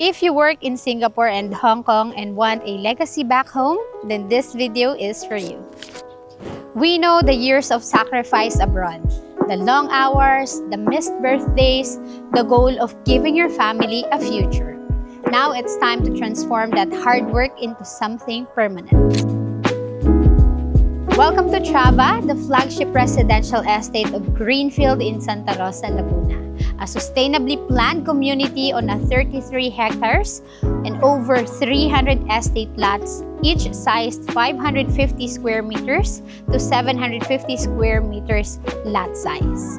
If you work in Singapore and Hong Kong and want a legacy back home, then this video is for you. We know the years of sacrifice abroad, the long hours, the missed birthdays, the goal of giving your family a future. Now it's time to transform that hard work into something permanent. Welcome to Trava, the flagship residential estate of Greenfield in Santa Rosa, Laguna. A sustainably planned community on 33 hectares and over 300 estate lots, each sized 550 square meters to 750 square meters lot size.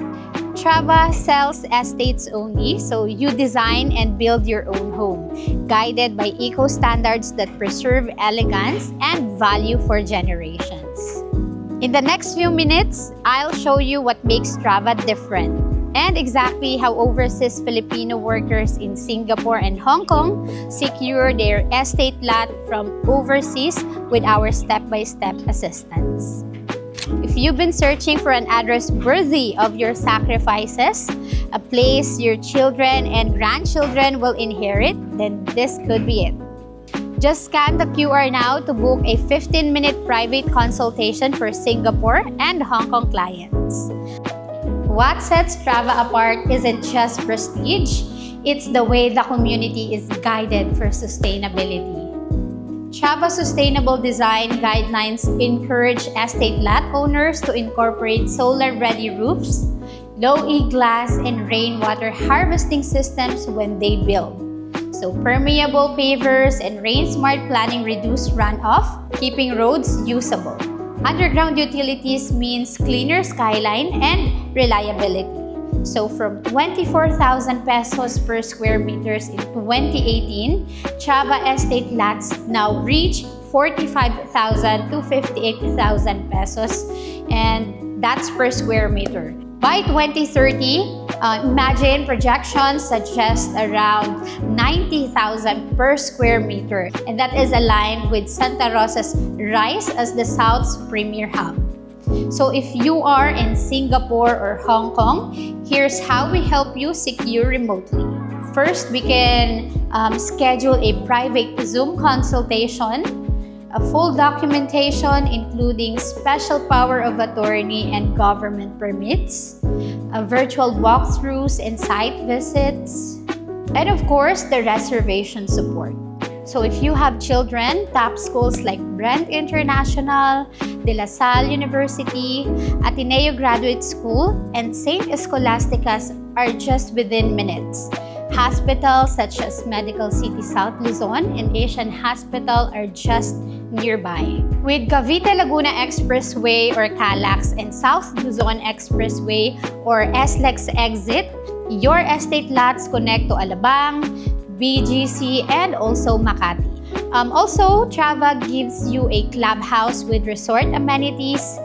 Trava sells estates only, so you design and build your own home, guided by eco standards that preserve elegance and value for generations. In the next few minutes, I'll show you what makes Trava different and exactly how overseas Filipino workers in Singapore and Hong Kong secure their estate lot from overseas with our step-by-step assistance. If you've been searching for an address worthy of your sacrifices, a place your children and grandchildren will inherit, then this could be it. Just scan the QR now to book a 15-minute private consultation for Singapore and Hong Kong clients. What sets Trava apart isn't just prestige, it's the way the community is guided for sustainability. Trava Sustainable Design Guidelines encourage estate lot owners to incorporate solar-ready roofs, low-E glass, and rainwater harvesting systems when they build. So permeable pavers and rain-smart planning reduce runoff, keeping roads usable. Underground utilities means cleaner skyline and reliability. So from 24,000 pesos per square meters in 2018, Trava estate lots now reach 45,000 to 58,000 pesos, and that's per square meter. By 2030, imagine projections suggest around 90,000 per square meter, and that is aligned with Santa Rosa's rise as the South's premier hub. So if you are in Singapore or Hong Kong, here's how we help you secure remotely. First, we can schedule a private Zoom consultation, a full documentation including special power of attorney and government permits, virtual walkthroughs and site visits, and of course, the reservation support. So if you have children, top schools like Brent International, De La Salle University, Ateneo Graduate School, and St. Scholastica's are just within minutes. Hospitals such as Medical City South Luzon and Asian Hospital are just nearby. With Cavite Laguna Expressway or CALAX and South Luzon Expressway or SLEX exit, your estate lots connect to Alabang, BGC, and also Makati. Also, Trava gives you a clubhouse with resort amenities,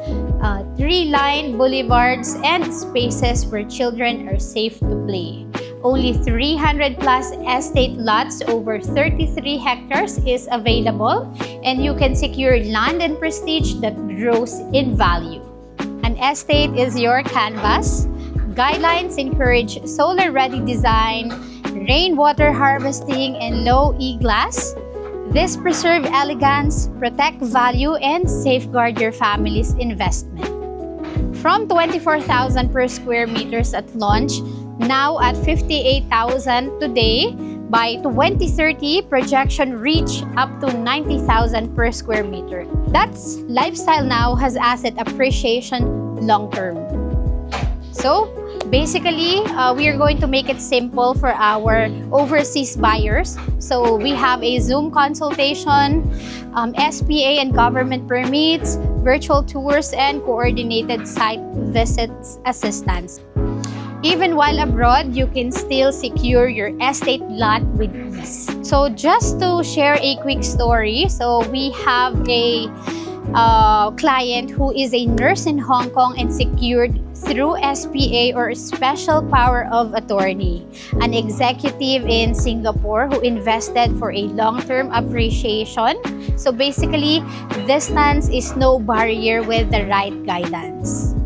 tree-lined boulevards, and spaces where children are safe to play. Only 300 plus estate lots over 33 hectares is available, and you can secure land and prestige that grows in value. An estate is your canvas. Guidelines encourage solar-ready design, rainwater harvesting, and low-E glass. This preserve elegance, protect value, and safeguard your family's investment. From 24,000 per square meters at launch, now at 58,000 today, by 2030, projection reach up to 90,000 per square meter. That's lifestyle now has asset appreciation long term. So basically, we are going to make it simple for our overseas buyers. So we have a Zoom consultation, SPA and government permits, virtual tours, and coordinated site visits assistance. Even while abroad, you can still secure your estate lot with ease. So just to share a quick story, so we have a client who is a nurse in Hong Kong and secured through SPA or special power of attorney, an executive in Singapore who invested for a long-term appreciation. So basically, distance is no barrier with the right guidance.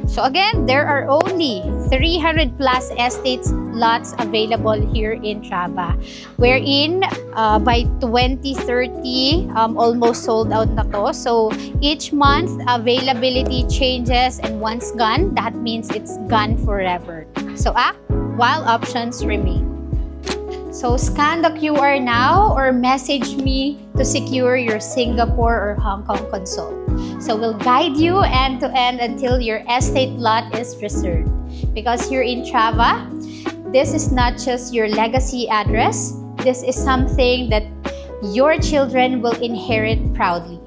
So again, there are only 300 plus estates lots available here in Trava, wherein by 2030 almost sold out na to. So each month availability changes, and once gone, that means it's gone forever. So act while options remain. So scan the QR now or message me to secure your Singapore or Hong Kong consult. So we'll guide you end to end until your estate lot is reserved. Because here in Trava, this is not just your legacy address. This is something that your children will inherit proudly.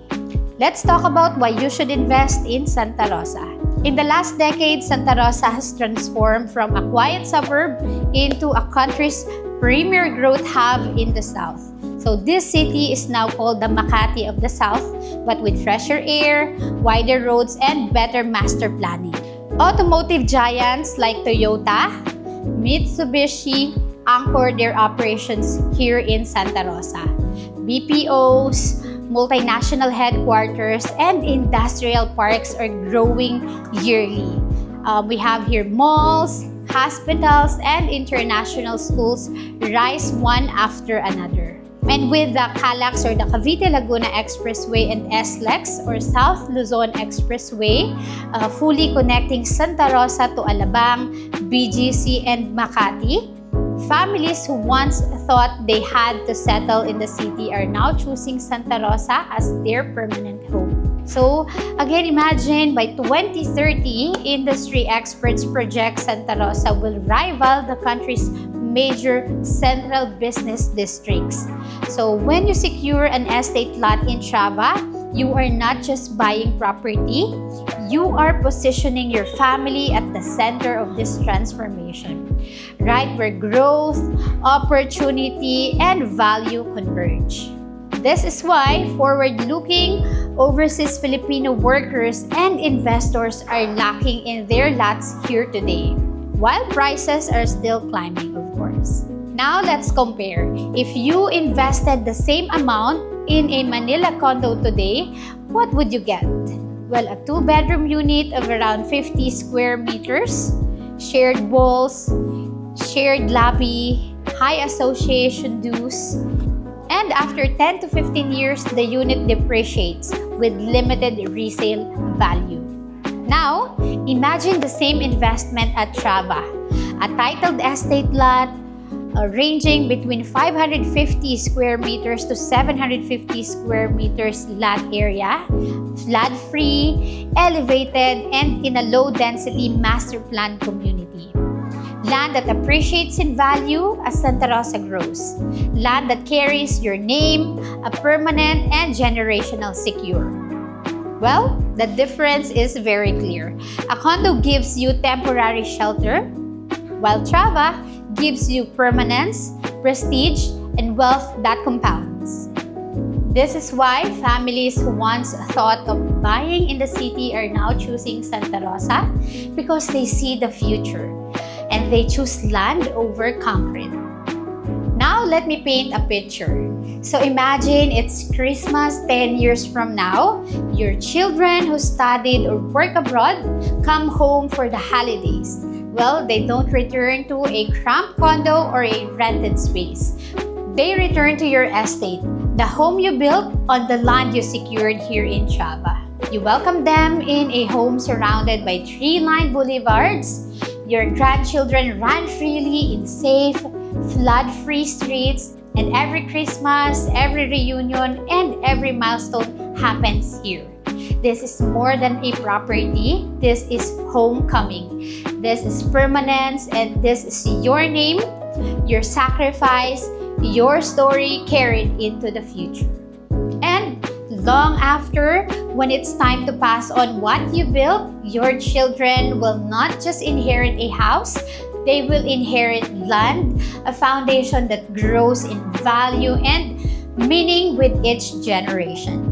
Let's talk about why you should invest in Santa Rosa. In the last decade, Santa Rosa has transformed from a quiet suburb into a country's premier growth hub in the south. So this city is now called the Makati of the South, but with fresher air, wider roads, and better master planning. Automotive giants like Toyota, Mitsubishi anchor their operations here in Santa Rosa. BPOs, multinational headquarters, and industrial parks are growing yearly. We have here malls, hospitals, and international schools rise one after another. And with the CALAX or the Cavite Laguna Expressway and SLEX or South Luzon Expressway, fully connecting Santa Rosa to Alabang, BGC, and Makati, families who once thought they had to settle in the city are now choosing Santa Rosa as their permanent home. So again, imagine by 2030, industry experts project Santa Rosa will rival the country's major central business districts. So when you secure an estate lot in Trava, you are not just buying property, you are positioning your family at the center of this transformation, right where growth, opportunity, and value converge. This is why forward-looking overseas Filipino workers and investors are lacking in their lots here today, while prices are still climbing, of course. Now let's compare. If you invested the same amount in a Manila condo today, what would you get? Well, a 2-bedroom unit of around 50 square meters, shared walls, shared lobby, high association dues, and after 10 to 15 years, the unit depreciates with limited resale value. Now, imagine the same investment at Trava, a titled estate lot ranging between 550 square meters to 750 square meters lot area, flood-free, elevated, and in a low-density master plan community. Land that appreciates in value as Santa Rosa grows. Land that carries your name, a permanent and generational secure. Well, the difference is very clear. A condo gives you temporary shelter, while Trava gives you permanence, prestige, and wealth that compounds. This is why families who once thought of buying in the city are now choosing Santa Rosa, because they see the future and they choose land over concrete. Now, let me paint a picture. So imagine it's Christmas 10 years from now. Your children who studied or work abroad come home for the holidays. Well, they don't return to a cramped condo or a rented space. They return to your estate, the home you built on the land you secured here in Trava. You welcome them in a home surrounded by tree-lined boulevards. Your grandchildren run freely in safe, flood-free streets, and every Christmas, every reunion, and every milestone happens here. This is more than a property. This is homecoming. This is permanence, and this is your name, your sacrifice, your story carried into the future. And long after, when it's time to pass on what you built, your children will not just inherit a house, they will inherit land, a foundation that grows in value and meaning with each generation.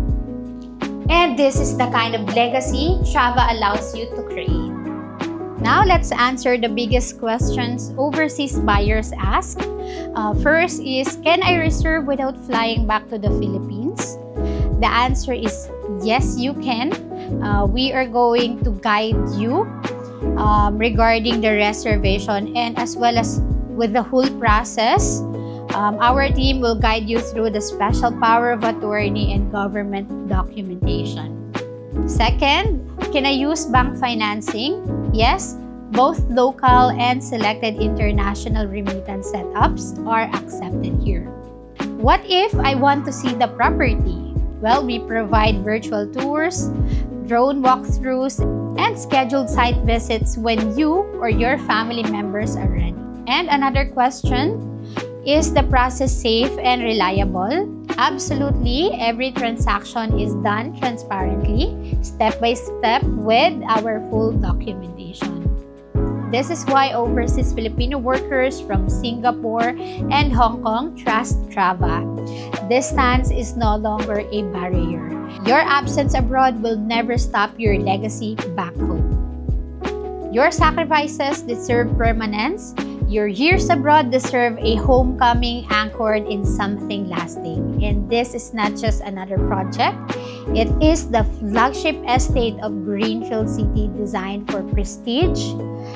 And this is the kind of legacy Trava allows you to create. Now let's answer the biggest questions overseas buyers ask. First is, can I reserve without flying back to the Philippines? The answer is yes, you can. We are going to guide you regarding the reservation, and as well as with the whole process, our team will guide you through the special power of attorney and government documentation. Second, can I use bank financing? Yes, both local and selected international remittance setups are accepted here. What if I want to see the property? Well, we provide virtual tours, drone walkthroughs, and scheduled site visits when you or your family members are ready. And another question, is the process safe and reliable? Absolutely. Every transaction is done transparently, step by step, with our full documentation. This is why overseas Filipino workers from Singapore and Hong Kong trust Trava. Distance is no longer a barrier. Your absence abroad will never stop your legacy back home. Your sacrifices deserve permanence. Your years abroad deserve a homecoming anchored in something lasting. And this is not just another project. It is the flagship estate of Greenfield City, designed for prestige,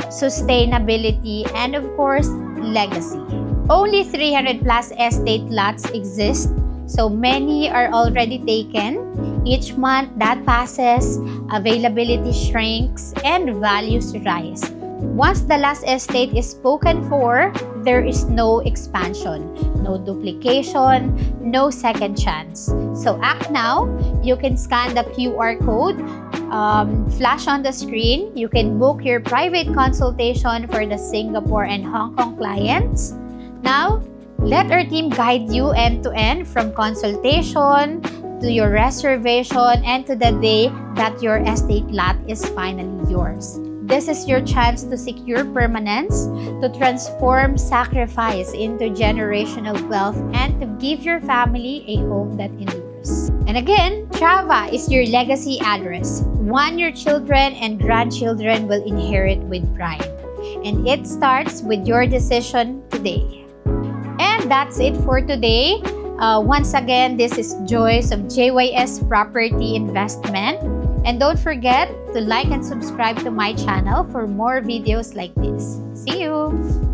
sustainability, and of course, legacy. Only 300 plus estate lots exist, so many are already taken. Each month that passes, availability shrinks and values rise. Once the last estate is spoken for, there is no expansion, no duplication, no second chance. So act now. You can scan the QR code, flash on the screen. You can book your private consultation for the Singapore and Hong Kong clients. Now, let our team guide you end to end, from consultation to your reservation and to the day that your estate lot is finally yours. This is your chance to secure permanence, to transform sacrifice into generational wealth, and to give your family a home that endures. And again, Trava is your legacy address, one your children and grandchildren will inherit with pride. And it starts with your decision today. And that's it for today. Once again, this is Joyce of JYS Property Investment. And don't forget to like and subscribe to my channel for more videos like this. See you!